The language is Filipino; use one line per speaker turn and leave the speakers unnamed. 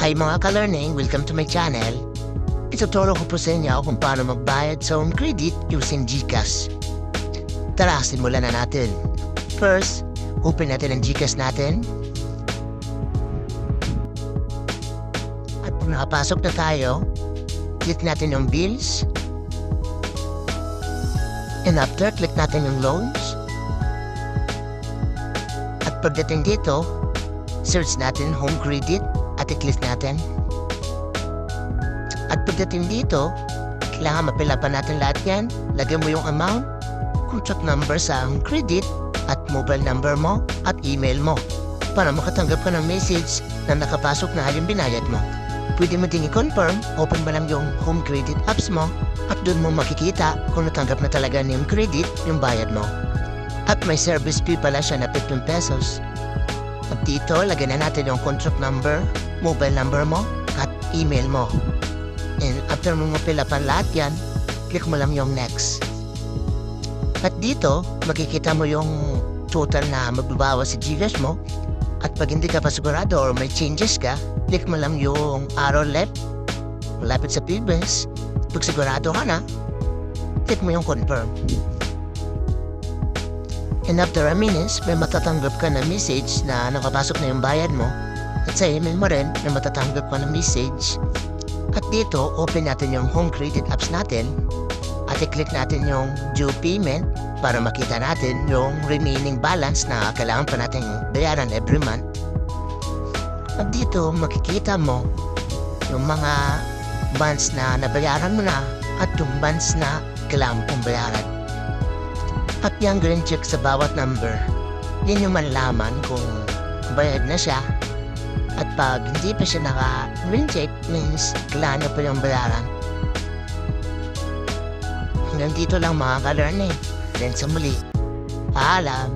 Hi mga ka-learning! Welcome to my channel. Ituturo ko po sa inyo kung paano magbayad sa home credit using GCash. Tara, simulan na natin. First, open natin ang GCash natin. At kung nakapasok na tayo, click natin yung bills. And after, click natin yung loans. At pagdating dito, search natin home credit at i-click natin. At pagdating dito, kailangan mapilapan natin lahat yan. Lagyan mo yung amount, contract number sa home credit, at mobile number mo, at email mo para makatanggap ka ng message na nakapasok na yung binayad mo. Pwede mo din i-confirm, open mo lang yung home credit apps mo, at doon mo makikita kung natanggap na talaga ng credit yung bayad mo. At may service fee pala siya na 15 pesos. At dito, lagyan na natin yung contract number, mobile number mo, at email mo. And after mo mapilapan lahat yan, click mo lang yung next. At dito, makikita mo yung total na magbabawas sa GCash mo. At pag hindi ka pa sigurado or may changes ka, click mo lang yung arrow left, malapit sa previous. Pag sigurado ka na, click mo yung confirm. And after a minute, may matatanggap ka na message na nakapasok na yung bayad mo. At sa email mo rin, may matatanggap ka na message. At dito, open natin yung home credit apps natin. At i-click natin yung due payment para makita natin yung remaining balance na kailangan pa natin bayaran every month. At dito, makikita mo yung mga bonds na nabayaran mo na at yung bonds na kailangan pong bayaran. At yung green check sa bawat number, yun yung malaman kung bayad na siya. At pag hindi pa siya naka-green check, means kailangan na pa yung bayaran. Hanggang dito lang mga ka-learning. Then sa muli, paalam!